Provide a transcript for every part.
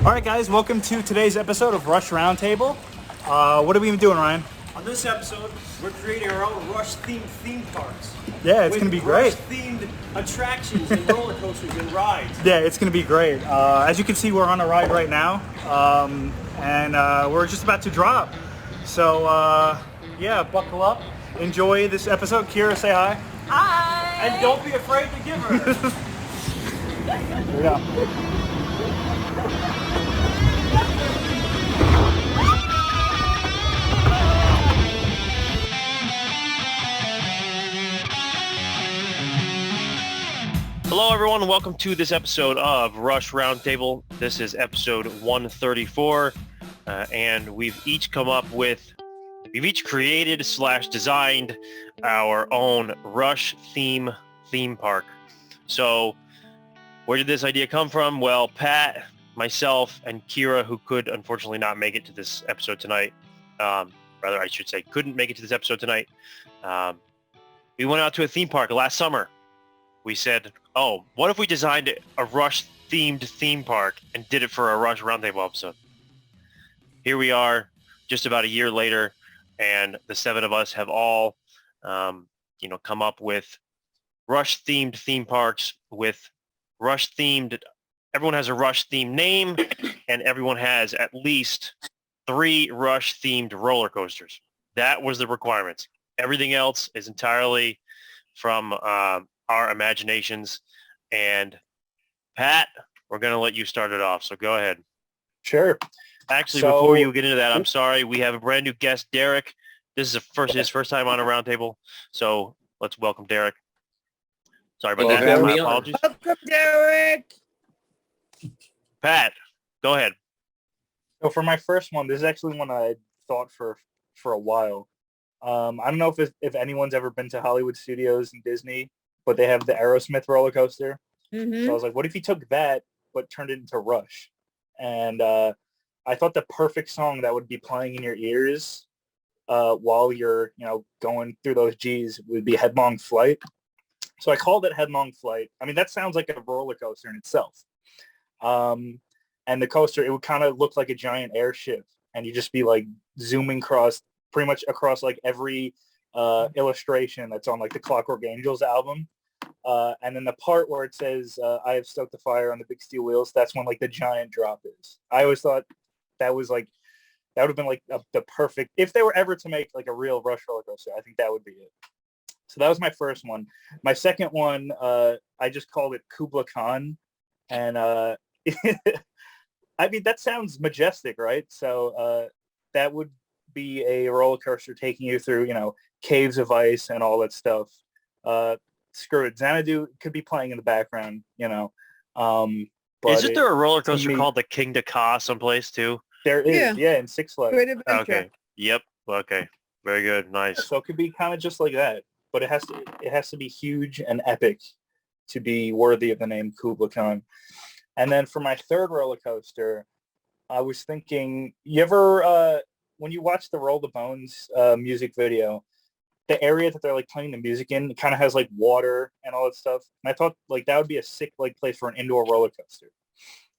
All right, guys, welcome to today's episode of Rush Roundtable. What are we even doing, Ryan? On this episode, we're creating our own Rush-themed theme parks. Yeah, it's going to be great. Rush-themed attractions and roller coasters and rides. Yeah, it's going to be great. As you can see, we're on a ride right now, and we're just about to drop. So, yeah, buckle up. Enjoy this episode. Kira, say hi. Hi! And don't be afraid to give her. Here we go. Hello, everyone. Welcome to this episode of Rush Roundtable. This is episode 134, and we've each created / designed our own Rush theme park. So, where did this idea come from? Well, Pat, myself, and Kira, who could unfortunately not make it to this episode tonight, rather I should say couldn't make it to this episode tonight, we went out to a theme park last summer. We said, oh, what if we designed a Rush-themed theme park and did it for a Rush Roundtable episode? Here we are, just about a year later, and the seven of us have all, come up with Rush-themed theme parks with Rush-themed. Everyone has a Rush-themed name, and everyone has at least 3 Rush-themed roller coasters. That was the requirements. Everything else is entirely from our imaginations. And Pat, we're going to let you start it off. So go ahead. Sure. Actually, before you get into that, I'm sorry. We have a brand new guest, Derek. This is his first time on a roundtable. So let's welcome Derek. Sorry about that. My apologies. Welcome, Derek! Pat, go ahead. So for my first one, this is actually one I thought for a while. I don't know if anyone's ever been to Hollywood Studios and Disney, but they have the Aerosmith roller coaster. Mm-hmm. So I was like, what if you took that but turned it into Rush? And I thought the perfect song that would be playing in your ears while you're, going through those G's would be Headlong Flight. So I called it Headlong Flight. I mean, that sounds like a roller coaster in itself. And the coaster, it would kind of look like a giant airship, and you just be like zooming pretty much across like every illustration that's on like the Clockwork Angels album. And then the part where it says, I have stoked the fire on the big steel wheels, that's when like the giant drop is. I always thought that would have been like the perfect, if they were ever to make like a real Rush roller coaster, I think that would be it. So that was my first one. My second one, I just called it Kubla Khan. And I mean, that sounds majestic, right? So that would be a roller coaster taking you through, caves of ice and all that stuff. Screw it. Xanadu could be playing in the background, But Isn't there a roller coaster called the King to Ka someplace too? There is, yeah, in Six Flags. Great adventure. Okay. Yep. Okay. Very good. Nice. So it could be kind of just like that, but it has to be huge and epic to be worthy of the name Kubla Khan. And then for my third roller coaster, I was thinking, you ever when you watch the Roll the Bones music video, the area that they're like playing the music in, it kind of has like water and all that stuff. And I thought like that would be a sick like place for an indoor roller coaster.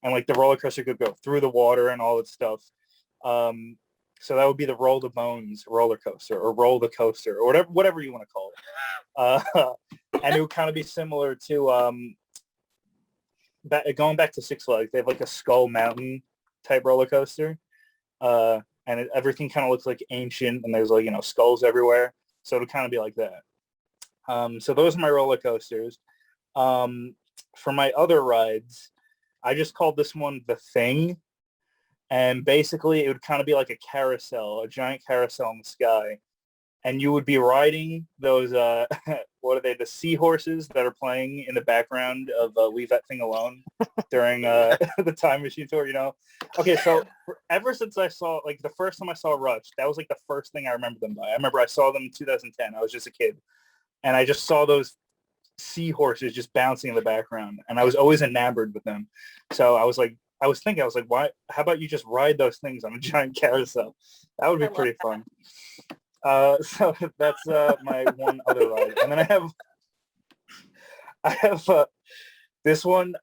And like the roller coaster could go through the water and all that stuff. So that would be the Roll the Bones roller coaster, or Roll the Coaster, or whatever you want to call it. And it would kind of be similar to going back to Six Flags. They have like a Skull Mountain type roller coaster. And everything kind of looks like ancient, and there's like, skulls everywhere. So it would kind of be like that. So those are my roller coasters. For my other rides, I just called this one The Thing. And basically it would kind of be like a carousel, a giant carousel in the sky. And you would be riding those, what are they, the seahorses that are playing in the background of Leave That Thing Alone during the Time Machine tour, Okay, so ever since I saw, like the first time I saw Rush, that was like the first thing I remember them by. I remember I saw them in 2010. I was just a kid. And I just saw those seahorses just bouncing in the background. And I was always enamored with them. So I was thinking, why, how about you just ride those things on a giant carousel? That would be pretty fun. So that's my one other ride. And then I have this one.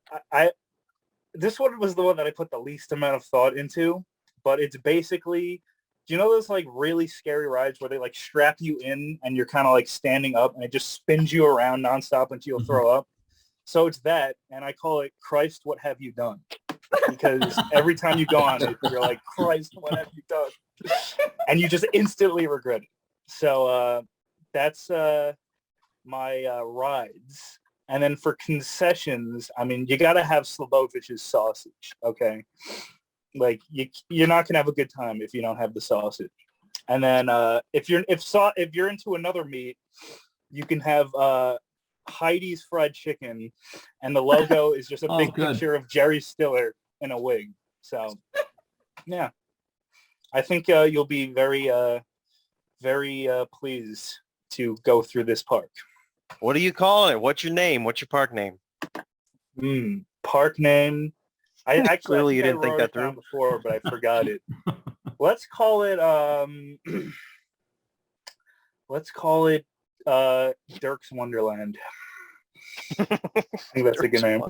this one was the one that I put the least amount of thought into, but it's basically, do you know those like really scary rides where they like strap you in and you're kind of like standing up and it just spins you around nonstop until you'll throw up? So it's that, and I call it Christ, what have you done? Because every time you go on it, you're like, Christ, what have you done? And you just instantly regret it. So that's my rides. And then for concessions, I mean, you got to have Slavovich's sausage, okay? Like, you're not going to have a good time if you don't have the sausage. And then if you're into another meat, you can have Heidi's fried chicken, and the logo is just a big picture of Jerry Stiller in a wig. So, yeah. I think you'll be very, very pleased to go through this park. What do you call it? What's your name? What's your park name? Park name. I actually Clearly you didn't wrote think that it down through before, but I forgot it. Let's call it Dirk's Wonderland. I think that's a good name.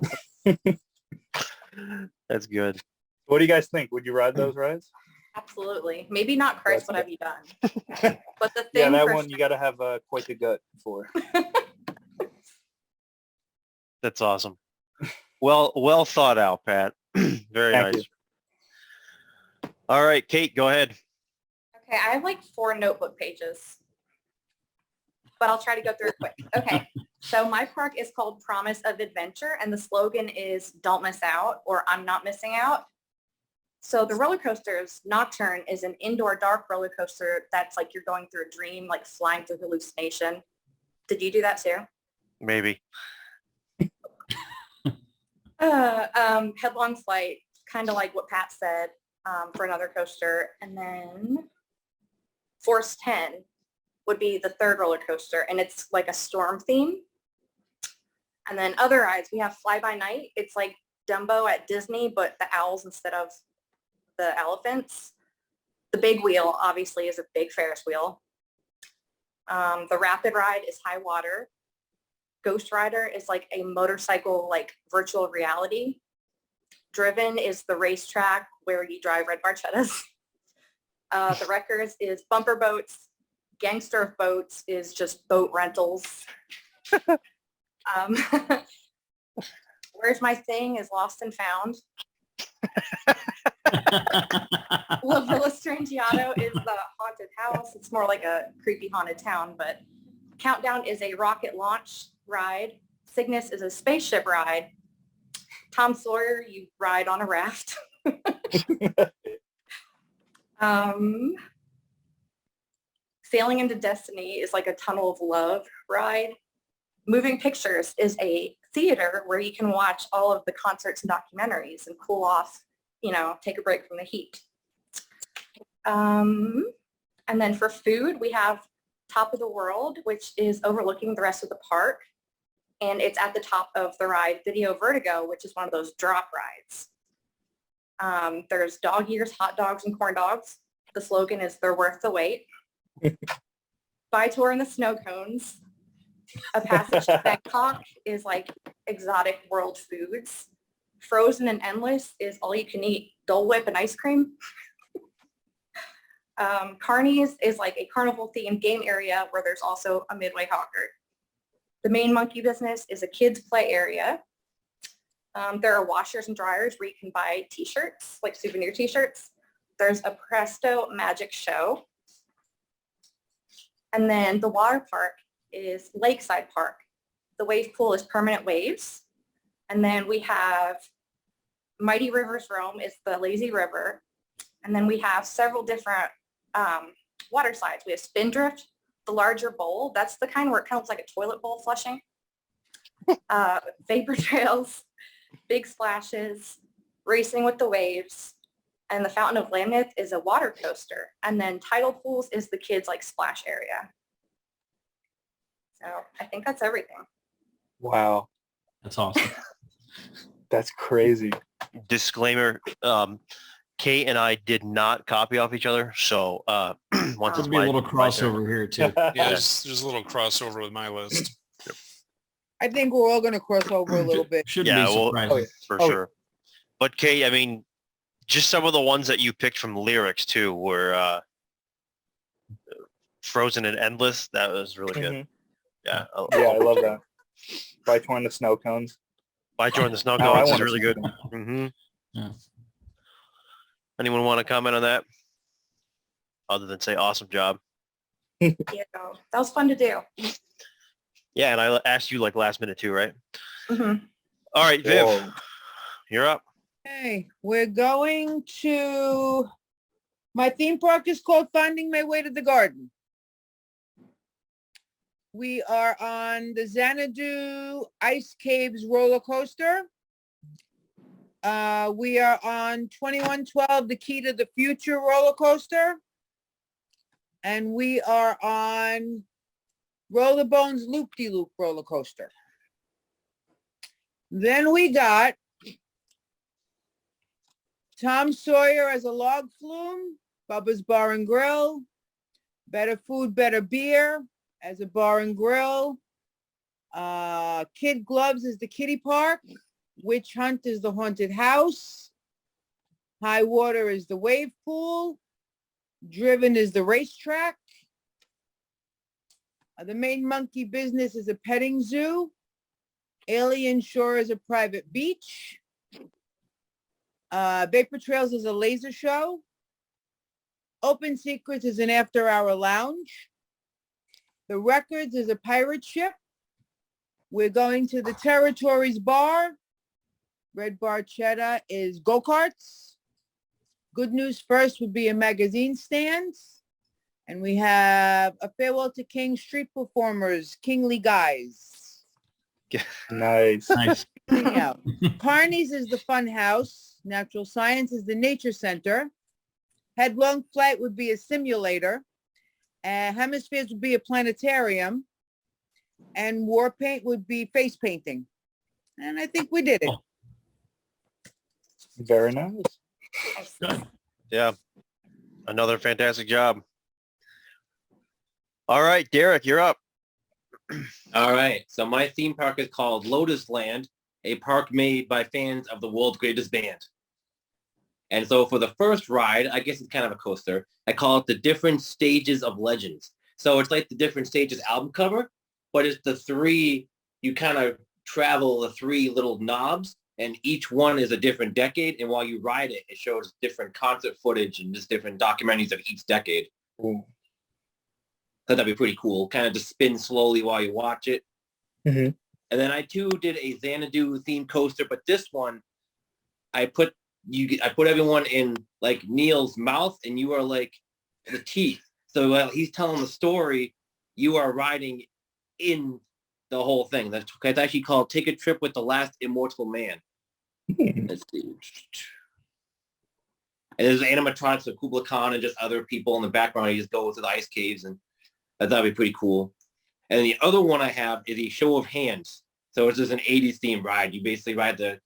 That's good. What do you guys think? Would you ride those rides? Absolutely. Maybe not Christ, what have you done? But the thing Yeah, that one you got to have quite the gut for. That's awesome. Well thought out, Pat. Very Thank nice. You. All right, Kate, go ahead. Okay, I have like 4 notebook pages, but I'll try to go through it quick. Okay, so my park is called Promise of Adventure, and the slogan is "Don't miss out" or "I'm not missing out." So the roller coasters, Nocturne is an indoor dark roller coaster that's like you're going through a dream, like flying through hallucination. Did you do that too? Maybe. Headlong Flight, kind of like what Pat said, for another coaster. And then Force 10 would be the third roller coaster, and it's like a storm theme. And then other rides, we have Fly By Night. It's like Dumbo at Disney, but the owls instead of the elephants. The big wheel, obviously, is a big Ferris wheel. The rapid ride is High Water. Ghost Rider is like a motorcycle, like virtual reality. Driven is the racetrack where you drive red Barchettas. The Wreckers is bumper boats. Gangster of Boats is just boat rentals. Where's My Thing is Lost and Found. La Villa Strangiato is the haunted house. It's more like a creepy haunted town, but Countdown is a rocket launch ride. Cygnus is a spaceship ride. Tom Sawyer, you ride on a raft. Sailing into Destiny is like a tunnel of love ride. Moving Pictures is a theater where you can watch all of the concerts and documentaries and cool off, take a break from the heat. And then for food, we have Top of the World, which is overlooking the rest of the park. And it's at the top of the ride Video Vertigo, which is one of those drop rides. There's dog ears, hot dogs, and corn dogs. The slogan is "They're worth the wait." By Tour in the Snow Cones. A Passage to Bangkok is like exotic world foods. Frozen and Endless is all you can eat Dole Whip and ice cream. Carnies is like a carnival themed game area where there's also a Midway hawker. The Main Monkey Business is a kids play area. There are washers and dryers where you can buy t-shirts, like souvenir t-shirts. There's a Presto Magic Show. And then the water park is Lakeside Park. The wave pool is Permanent Waves. And then we have Mighty Rivers Roam is the lazy river. And then we have several different water slides. We have Spindrift, the larger bowl. That's the kind where it kind of looks like a toilet bowl flushing. Vapor Trails, Big Splashes, Racing with the Waves, and the Fountain of Lamnith is a water coaster. And then Tidal Pools is the kids like splash area. So I think that's everything. Wow. That's awesome. That's crazy. Disclaimer, Kate and I did not copy off each other, so once There'll be a little crossover here too. Yeah, there's a little crossover with my list. I think we're all going to cross over a little bit. Shouldn't Yeah, be well, surprising. for sure. But Kate, I mean, just some of the ones that you picked from the lyrics too were Frozen and Endless. That was really good. Mhm. Yeah. Yeah, I love that. By Join the Snow Cones. By Jordan the Snow Oh, I Cones is want a really snow good. cone. hmm Yeah. Anyone want to comment on that? Other than say awesome job. Yeah, that was fun to do. Yeah, and I asked you like last minute too, right? hmm All right, Viv, Whoa. you're up. Okay, we're going to, my theme park is called Finding My Way to the Garden. We are on the Xanadu Ice Caves roller coaster. We are on 2112, the Key to the Future roller coaster. And we are on Rollerbones Loop-de-Loop roller coaster. Then we got Tom Sawyer as a log flume, Bubba's Bar and Grill, Better Food, Better Beer as a bar and grill, Kid Gloves is the kiddie park, Witch Hunt is the haunted house, High Water is the wave pool, Driven is the racetrack, the Main Monkey Business is a petting zoo, Alien Shore is a private beach, Vapor Trails is a laser show, Open Secrets is an after-hour lounge, The Records is a pirate ship, we're going to the Territories Bar, Red Barchetta is go-karts, Good News First would be a magazine stand, and we have a Farewell to King Street Performers, Kingly Guys. Nice. Nice. Yeah. Carney's is the Fun House, Natural Science is the Nature Center, Headlong Flight would be a simulator, Hemispheres would be a planetarium, and War Paint would be face painting. And I think we did it. Very nice. Good. Yeah, another fantastic job. All right, Derek, you're up. All right. So my theme park is called Lotus Land, a park made by fans of the world's greatest band. And so for the first ride, I guess it's kind of a coaster. I call it the Different Stages of Legends. So it's like the Different Stages album cover, but it's the three, you kind of travel the three little knobs, and each one is a different decade. And while you ride it, it shows different concert footage and just different documentaries of each decade. Ooh. So that'd be pretty cool. Kind of just spin slowly while you watch it. Mhm. And then I too did a Xanadu themed coaster, but this one, I put everyone in like Neil's mouth, and you are like the teeth. So while he's telling the story, you are riding in the whole thing. That's actually called Take a Trip with the Last Immortal Man. Let's see. And there's animatronics of Kubla Khan and just other people in the background. You just go to the ice caves, and that'd be pretty cool. And the other one I have is a show of hands. So it's just an 80s themed ride. You basically ride the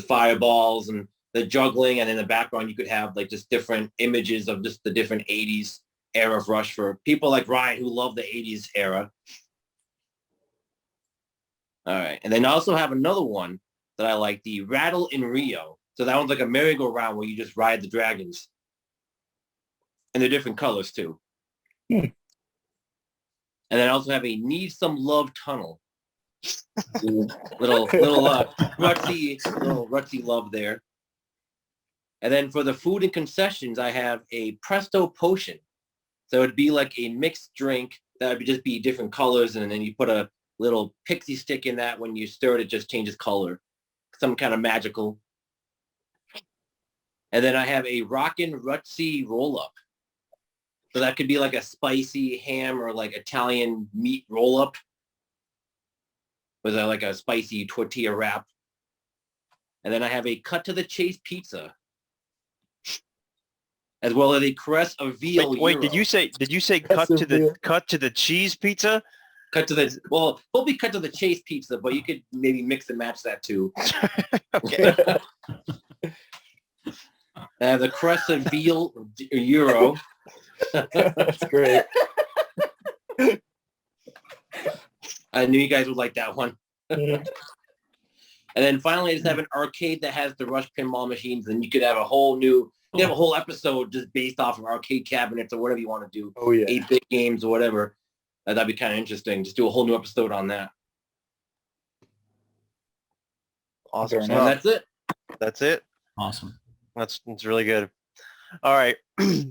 fireballs and the juggling, and in the background you could have like just different images of just the different 80s era of Rush for people like Ryan who love the 80s era. All right. And then I also have another one that I like, the Rattle in Rio. So that one's like a merry-go-round where you just ride the dragons. And they're different colors too. And then I also have a Need Some Love Tunnel. little rutsy love there. And then for the food and concessions, I have a Presto Potion. So it'd be like a mixed drink that would just be different colors, and then you put a little pixie stick in that. When you stir it, it just changes color. Some kind of magical. And then I have a Rockin' Rutsy roll-up. So that could be like a spicy ham or like Italian meat roll-up with like a spicy tortilla wrap. And then I have a Cut to the Chase pizza, as well as a Crest of Veal. Wait, did you say cut to the cheese pizza? Cut to the, well, it'll be Cut to the Chase pizza, but you could maybe mix and match that too. Okay. I have the Crest of Veal Euro. That's great. I knew you guys would like that one. Mhm. And then finally, I just have an arcade that has the Rush pinball machines, and you could have a whole episode just based off of arcade cabinets or whatever you want to do. Oh yeah. 8-bit games or whatever. That'd be kind of interesting. Just do a whole new episode on that. Awesome. Fair And enough. that's it. That's it. Awesome. That's really good. All right.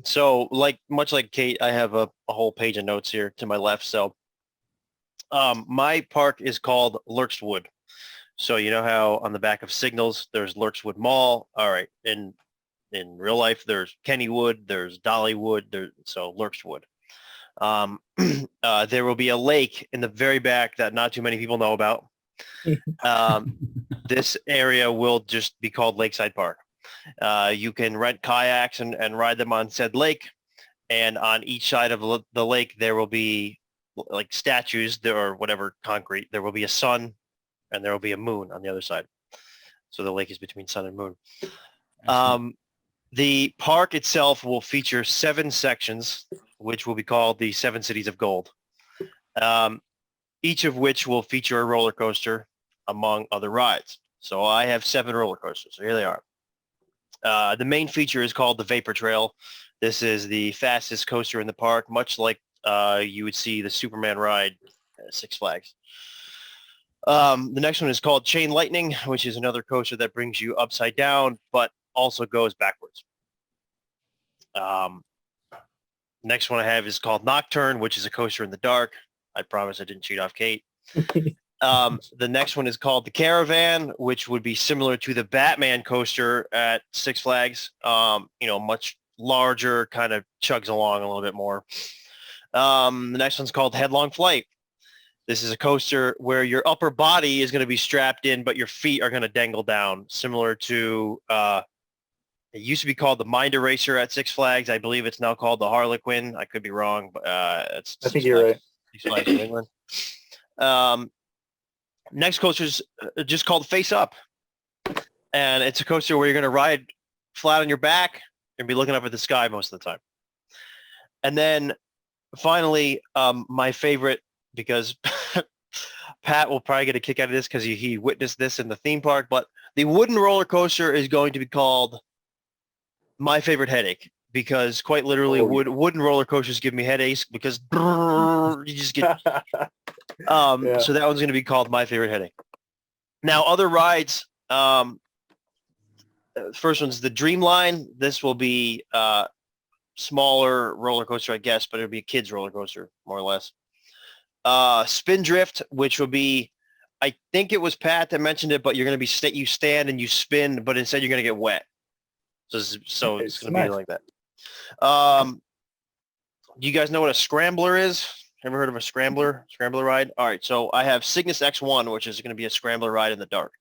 So much like Kate, I have a whole page of notes here to my left. So my park is called Lurkswood. So you know how on the back of Signals there's Lurkswood Mall. All right. In real life there's Kennywood, there's Dollywood, so Lurkswood. There will be a lake in the very back that not too many people know about. This area will just be called Lakeside Park. You can rent kayaks and ride them on said lake. And on each side of the lake, there will be like statues or whatever concrete. There will be a sun and there will be a moon on the other side. So the lake is between sun and moon. The park itself will feature 7 sections, which will be called the 7 Cities of Gold. Each of which will feature a roller coaster among other rides. So I have 7 roller coasters. So here they are. The main feature is called the Vapor Trail. This is the fastest coaster in the park, much like you would see the Superman ride at Six Flags. The next one is called Chain Lightning, which is another coaster that brings you upside down, but also goes backwards. Next one I have is called Nocturne, which is a coaster in the dark. I promise I didn't cheat off Kate. The next one is called the Caravan, which would be similar to the Batman coaster at Six Flags. Much larger, kind of chugs along a little bit more. The next one's called Headlong Flight. This is a coaster where your upper body is going to be strapped in, but your feet are going to dangle down, similar to, it used to be called the Mind Eraser at Six Flags. I believe it's now called the Harlequin. I could be wrong, but I think you're right. Six Flags New England. Next coaster is just called Face Up. And it's a coaster where you're going to ride flat on your back and be looking up at the sky most of the time. And then finally, my favorite, because Pat will probably get a kick out of this because he witnessed this in the theme park, but the wooden roller coaster is going to be called My Favorite Headache, because quite literally wooden roller coasters give me headaches because you just get... Yeah. So that one's going to be called My Favorite Headache. Now, other rides, first one's the Dreamline. This will be smaller roller coaster, I guess, but it'll be a kid's roller coaster, more or less. Spindrift, which will be, I think it was Pat that mentioned it, but you're going to be, you stand and you spin, but instead you're going to get wet. So it's going to be like that. Do you guys know what a scrambler is? Ever heard of a scrambler ride? All right, so I have Cygnus X1, which is going to be a scrambler ride in the dark.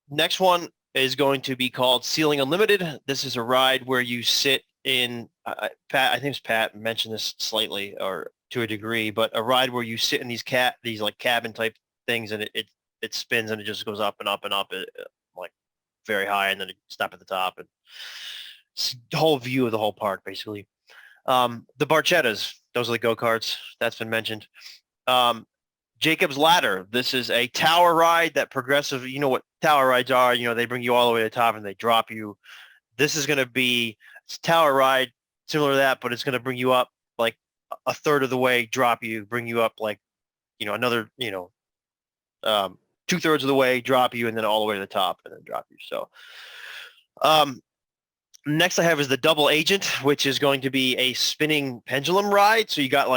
Next one is going to be called Ceiling Unlimited. This is a ride where you sit in, Pat, I think it's Pat mentioned this slightly or to a degree, but a ride where you sit in these like cabin type things, and it spins and it just goes up and up and up, like very high, and then it stop at the top, and it's the whole view of the whole park basically. The Barchettas, those are the go-karts. That's been mentioned. Jacob's Ladder. This is a tower ride that progressive, you know what tower rides are. They bring you all the way to the top and they drop you. This is going to be a tower ride similar to that, but it's going to bring you up like a third of the way, drop you, bring you up like, another, 2/3 of the way, drop you, and then all the way to the top and then drop you. So, next I have is the Double Agent, which is going to be a spinning pendulum ride. So you got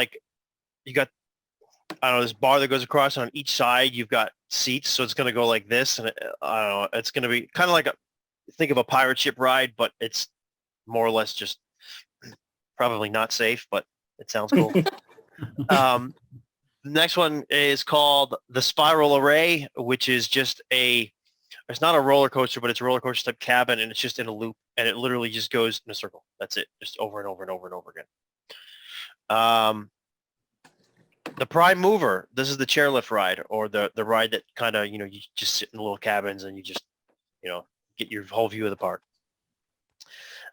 I don't know, this bar that goes across, and on each side you've got seats. So it's going to go like this, and I don't know, it's going to be kind of like think of a pirate ship ride, but it's more or less just probably not safe, but it sounds cool. Next one is called the Spiral Array, which is just it's not a roller coaster, but it's a roller coaster type cabin, and it's just in a loop, and it literally just goes in a circle. That's it, just over and over and over and over again. The Prime Mover. This is the chairlift ride, or the ride that kind of, you just sit in the little cabins and you just, get your whole view of the park.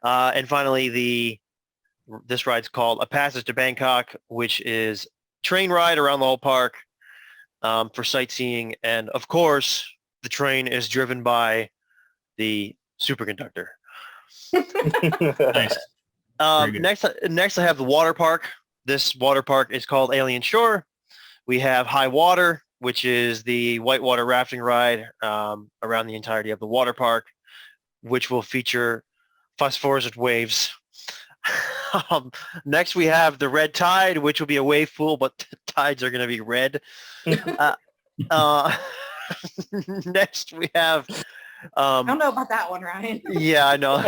And finally, this ride's called A Passage to Bangkok, which is train ride around the whole park. for sightseeing. And of course, the train is driven by the superconductor. Nice. Very good. Next I have the water park. This water park is called Alien Shore. We have High Water, which is the whitewater rafting ride around the entirety of the water park, which will feature phosphorescent waves. Next we have the Red Tide, which will be a wave pool, but the tides are going to be red. Next we have I don't know about that one, Ryan. yeah, I know.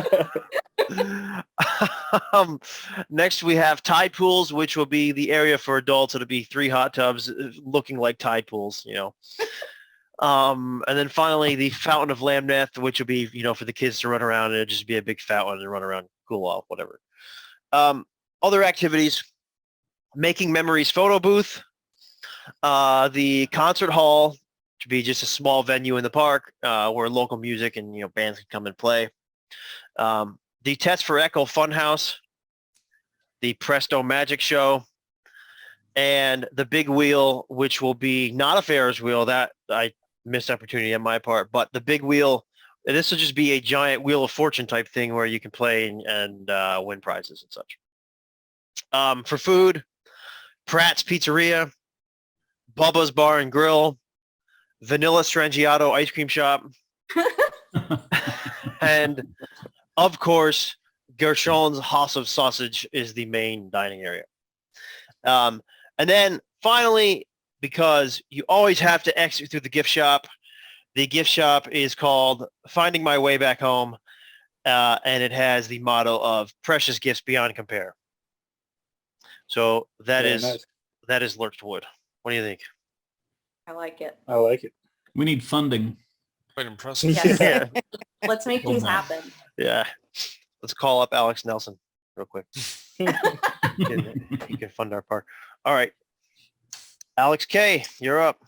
Next, we have tide pools, which will be the area for adults. It'll be 3 hot tubs looking like tide pools, you know. And then finally, the Fountain of Lamneth, which will be, you know, for the kids to run around. It'll just be a big fountain and run around, cool off, whatever. Other activities, Making Memories photo booth, the concert hall, to be just a small venue in the park where local music and, you know, bands can come and play. The Test for Echo Funhouse, the Presto Magic Show, and the Big Wheel, which will be not a Ferris wheel. That I missed opportunity on my part, but the Big Wheel, this will just be a giant Wheel of Fortune type thing where you can play and win prizes and such. For food, Pratt's Pizzeria, Bubba's Bar and Grill, Vanilla Strangiato Ice Cream Shop, and of course, Gershon's Haus of Sausage is the main dining area. And then finally, because you always have to exit through the gift shop, the gift shop is called Finding My Way Back Home, and it has the motto of Precious Gifts Beyond Compare. So that is Lurchwood. What do you think? I like it. I like it. We need funding. Quite impressive. Yes. Yeah. Let's make things happen. Yeah. Let's call up Alex Nelson real quick. He can fund our park. All right. Alex K., you're up.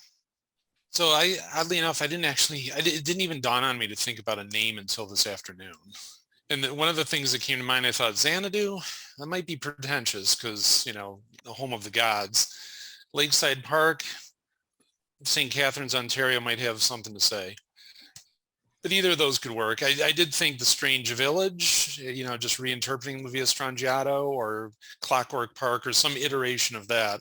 So oddly enough, it didn't even dawn on me to think about a name until this afternoon. And one of the things that came to mind, I thought, Xanadu, that might be pretentious because, you know, the home of the gods. Lakeside Park, St. Catharines, Ontario might have something to say. But either of those could work. I did think the Strange Village, you know, just reinterpreting Via Strangiato or Clockwork Park or some iteration of that.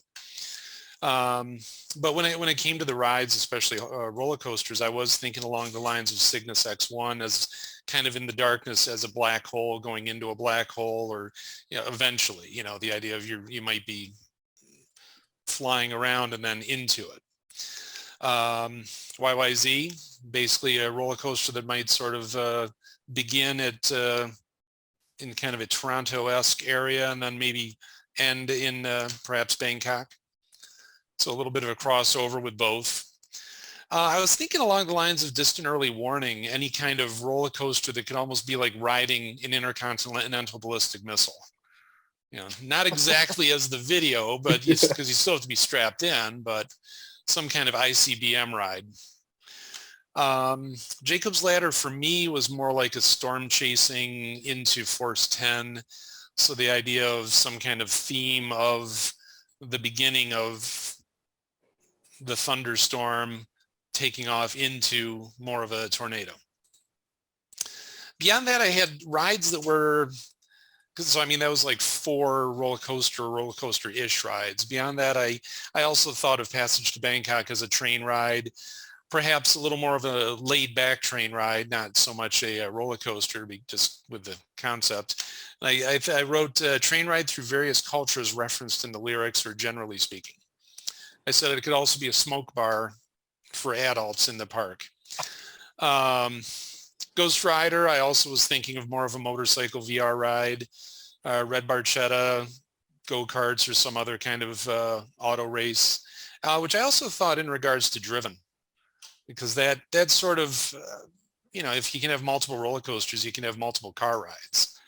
But when it came to the rides, especially roller coasters, I was thinking along the lines of Cygnus X1 as kind of in the darkness as a black hole going into a black hole, or, you know, eventually, you know, the idea of you might be flying around and then into it. YYZ, basically a roller coaster that might sort of begin at in kind of a Toronto-esque area and then maybe end in perhaps Bangkok. So a little bit of a crossover with both. I was thinking along the lines of Distant Early Warning, any kind of roller coaster that could almost be like riding an intercontinental ballistic missile. You know, not exactly as the video, but because you still have to be strapped in, but some kind of ICBM ride. Jacob's Ladder for me was more like a storm chasing into Force 10. So the idea of some kind of theme of the beginning of the thunderstorm taking off into more of a tornado. Beyond that, I had rides that were, so I mean, that was like 4 roller coaster-ish rides. Beyond that, I also thought of Passage to Bangkok as a train ride, perhaps a little more of a laid-back train ride, not so much a roller coaster, just with the concept. I wrote train ride through various cultures referenced in the lyrics, or generally speaking. I said it could also be a smoke bar for adults in the park. Ghost Rider, I also was thinking of more of a motorcycle VR ride. Red Barchetta, go-karts, or some other kind of auto race, which I also thought in regards to Driven, because that's sort of, you know, if you can have multiple roller coasters, you can have multiple car rides.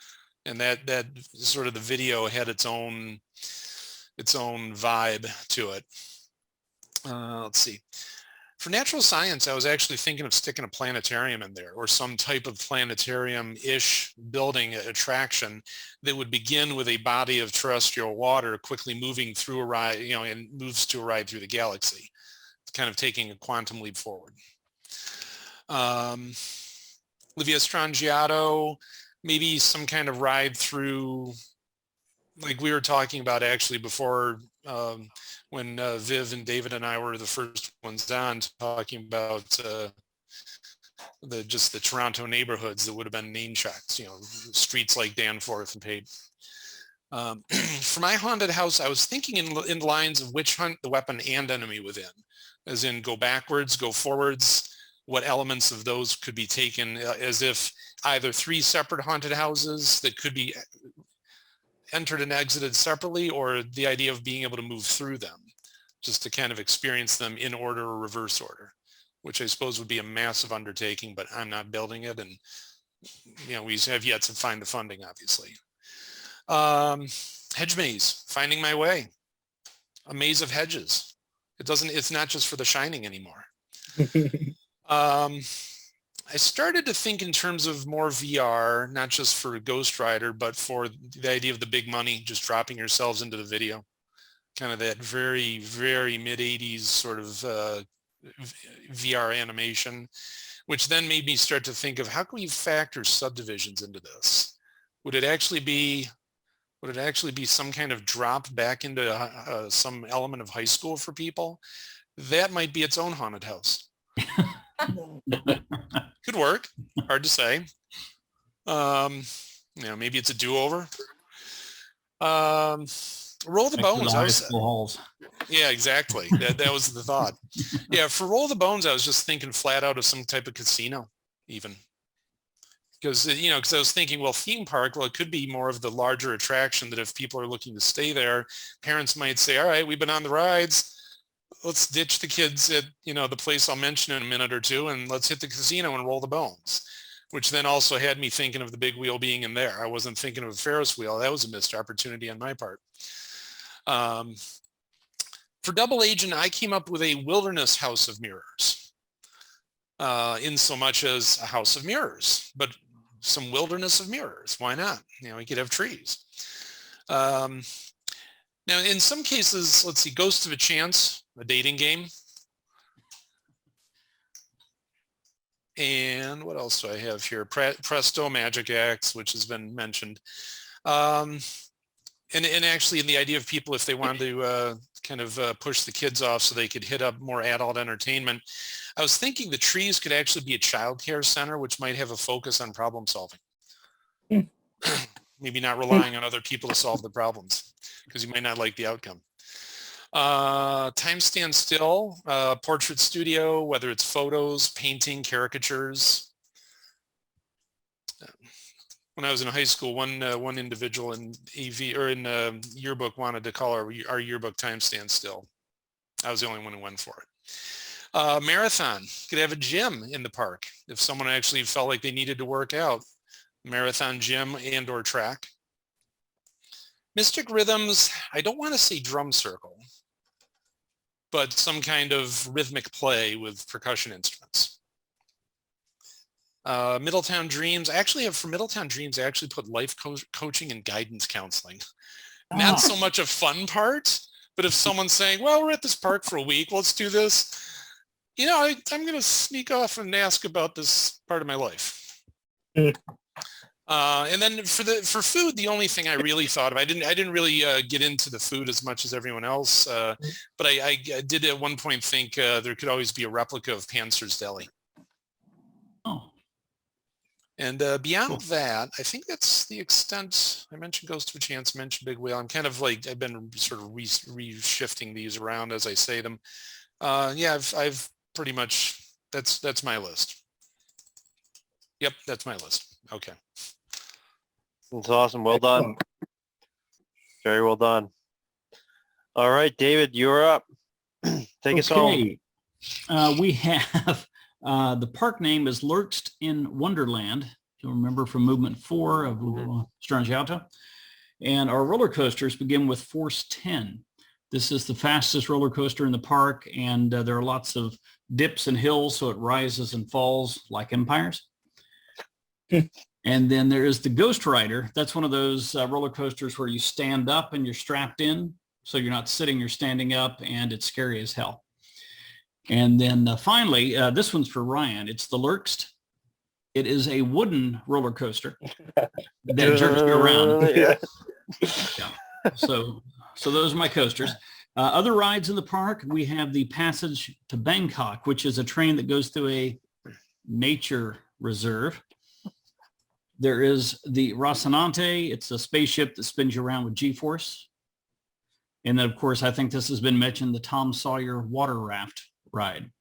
And that sort of the video had its own vibe to it. Let's see. For natural science, I was actually thinking of sticking a planetarium in there, or some type of planetarium-ish building attraction that would begin with a body of terrestrial water quickly moving through a ride, you know, and moves to a ride through the galaxy. kind of taking a quantum leap forward. Livia Strangiato, maybe some kind of ride through, like we were talking about actually before, when Viv and David and I were the first ones on, talking about just the Toronto neighborhoods that would have been name checked, streets like Danforth and Payton. For my haunted house, I was thinking in lines of witch hunt, the weapon, and enemy within, as in go backwards, go forwards, what elements of those could be taken, as if either 3 separate haunted houses that could be entered and exited separately, or the idea of being able to move through them, just to kind of experience them in order or reverse order, which I suppose would be a massive undertaking, but I'm not building it. And, we have yet to find the funding, obviously. Hedge maze, finding my way, a maze of hedges. It's not just for The Shining anymore. I started to think in terms of more VR, not just for Ghost Rider, but for the idea of the big money, just dropping yourselves into the video, kind of that very, very mid-'80s sort of VR animation, which then made me start to think of how can we factor subdivisions into this? Would it actually be some kind of drop back into some element of high school for people? That might be its own haunted house. Could work. Hard to say. Maybe it's a do-over. Roll the Bones. Yeah, exactly. That was the thought. Yeah, for Roll the Bones, I was just thinking flat out of some type of casino, even. Because I was thinking, well, theme park, it could be more of the larger attraction that if people are looking to stay there, parents might say, all right, we've been on the rides. Let's ditch the kids at, the place I'll mention in a minute or two, and let's hit the casino and roll the bones, which then also had me thinking of the big wheel being in there. I wasn't thinking of a Ferris wheel. That was a missed opportunity on my part. For Double Agent, I came up with a wilderness house of mirrors, in so much as a house of mirrors, but some wilderness of mirrors. Why not? We could have trees. Now, in some cases, let's see, Ghost of a Chance, a dating game. And what else do I have here? Presto, Magic Axe, which has been mentioned. And actually, in the idea of people, if they wanted to kind of push the kids off so they could hit up more adult entertainment, I was thinking the trees could actually be a child care center, which might have a focus on problem solving. Maybe not relying on other people to solve the problems, because you might not like the outcome. Time Stands Still, portrait studio, whether it's photos, painting, caricatures. When I was in high school, one individual in AV or in yearbook wanted to call our yearbook Time Stands Still. I was the only one who went for it. Marathon, could have a gym in the park if someone actually felt like they needed to work out. Marathon gym and or track. Mystic Rhythms, I don't want to say drum circle, but some kind of rhythmic play with percussion instruments. Middletown Dreams, I actually put life coaching and guidance counseling. Not so much a fun part, but if someone's saying, well, we're at this park for a week, let's do this. I'm going to sneak off and ask about this part of my life. And then for food, the only thing I really thought of, I didn't really get into the food as much as everyone else, but I did at one point think there could always be a replica of Panzer's Deli. Oh. And beyond that, I think that's the extent. I mentioned Ghost of a Chance, mentioned Big Wheel. I'm kind of like, I've been sort of reshifting these around as I say them. Yeah, I've pretty much, that's my list. Yep, that's my list. Okay. That's awesome. Well done. Very well done. All right, David, you're up. Take us home. We have the park name is Lurched in Wonderland. You'll remember from Movement 4 of Strangiato. And our roller coasters begin with Force 10. This is the fastest roller coaster in the park, and there are lots of dips and hills, so it rises and falls like empires. And then there is the Ghost Rider. That's one of those roller coasters where you stand up and you're strapped in. So you're not sitting, you're standing up, and it's scary as hell. And then finally, this one's for Ryan. It's the Lurkst. It is a wooden roller coaster that jerks you around. Yeah. Yeah. So those are my coasters. Other rides in the park, we have the Passage to Bangkok, which is a train that goes through a nature reserve. There is the Rocinante. It's a spaceship that spins you around with G-force. And then, of course, I think this has been mentioned, the Tom Sawyer water raft ride.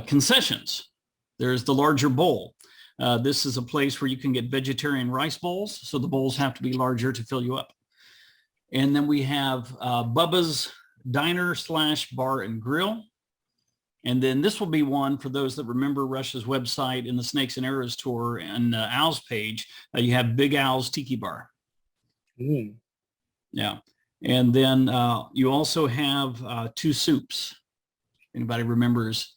Concessions. There's the larger bowl. This is a place where you can get vegetarian rice bowls, so the bowls have to be larger to fill you up. And then we have Bubba's Diner / Bar and Grill. And then this will be one for those that remember Rush's website in the Snakes and Arrows tour and Al's page. You have Big Al's Tiki Bar. Mm. Yeah. And then you also have two soups. Anybody remembers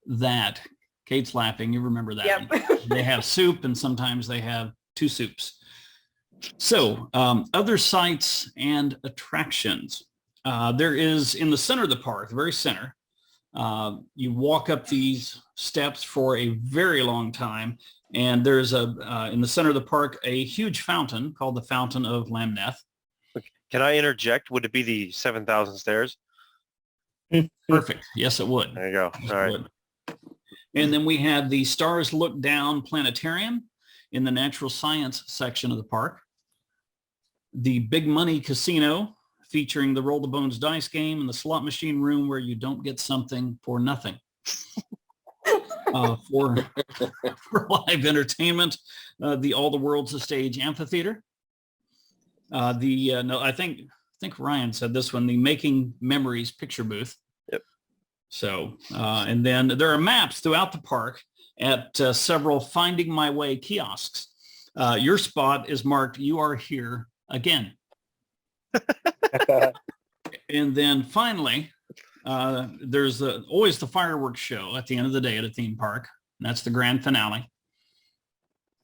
that? Kate's laughing. You remember that. Yep. They have soup and sometimes they have two soups. So other sites and attractions. There is in the center of the park, the very center, you walk up these steps for a very long time. And there's in the center of the park, a huge fountain called the Fountain of Lamneth. Can I interject? Would it be the 7,000 stairs? Perfect. Yes, it would. There you go. Yes, All right. it would. And then we have the Stars Look Down Planetarium in the natural science section of the park. The Big Money Casino featuring the Roll the Bones dice game and the slot machine room where you don't get something for nothing. For live entertainment, the All the World's a Stage Amphitheater. I think Ryan said this one, the Making Memories picture booth. Yep. So, and then there are maps throughout the park at several Finding My Way kiosks. Your spot is marked, "You are here again." And then finally, there's always the fireworks show at the end of the day at a theme park. And that's the grand finale.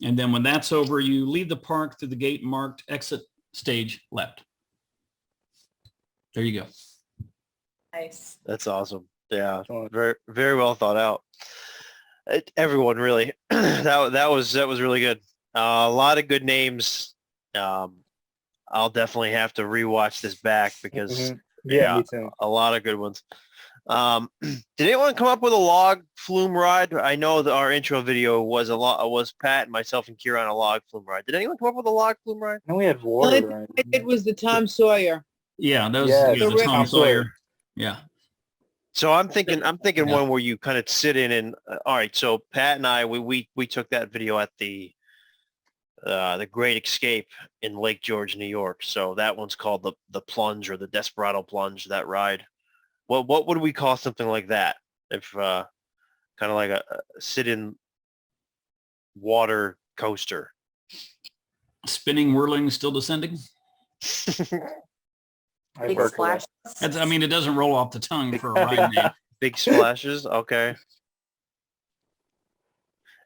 And then when that's over, you leave the park through the gate marked exit stage left. There you go. Nice. That's awesome. Yeah, very very well thought out. Everyone really, that was really good. A lot of good names. I'll definitely have to rewatch this back because Me too. a lot of good ones. Did anyone come up with a log flume ride? I know that our intro video was Pat and myself and Kira on a log flume ride. Did anyone come up with a log flume ride? And we had All water. I Right? did was the Tom Sawyer. Yeah, that was, Yeah, the the Tom Tom Sawyer. Sawyer. Yeah. So I'm thinking Yeah. one where you kind of sit in and all right. So Pat and I we took that video at the Great Escape in Lake George, New York. So that one's called the plunge or the Desperado plunge. That ride. What would we call something like that? If kind of like a sit-in water coaster. Spinning, whirling, still descending. I've Big heard of splash. that. I mean, it doesn't roll off the tongue for a ride name. Big splashes. Okay.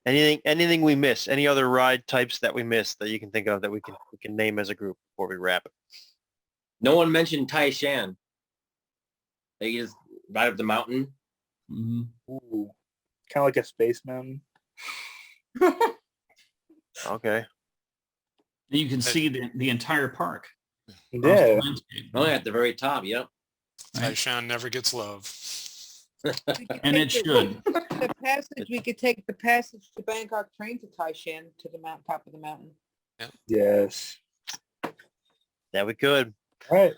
Anything we miss? Any other ride types that we missed that you can think of that we can name as a group before we wrap it? No one mentioned Tai Shan. They just ride up the mountain. Mhm. Ooh, kind of like a space mountain. Okay. And you can see the entire park. across the Yeah. landscape. Oh, at the very top. Yep. Taishan never gets love. And it should. The passage, we could take the passage to Bangkok train to Taishan to the top of the mountain. Yes. Yeah, we could. All right.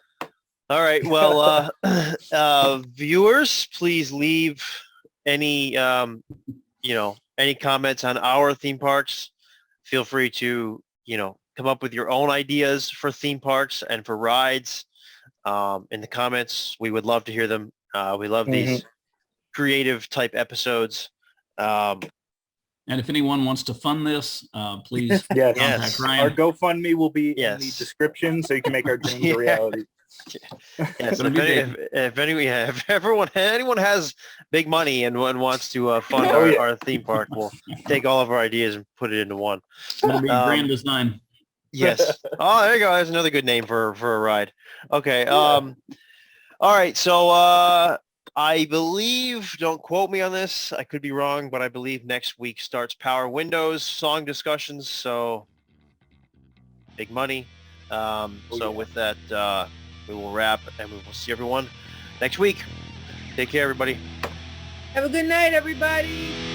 All right. Well, viewers, please leave any any comments on our theme parks. Feel free to come up with your own ideas for theme parks and for rides in the comments. We would love to hear them. We love these creative type episodes. And if anyone wants to fund this, please Yes. contact Our Ryan. GoFundMe will be in the Yes. description, so you can make our dreams Yeah. a reality. Yes, Gonna be big. if anyone has big money and wants to fund Oh, yeah. our theme park, we'll take all of our ideas and put it into one. It'll be grand design. Yes. Oh, there you go. That's another good name for a ride. Okay. All right. So I believe, don't quote me on this, I could be wrong, but I believe next week starts Power Windows song discussions, so big money. With that, we will wrap, and we will see everyone next week. Take care, everybody. Have a good night, everybody.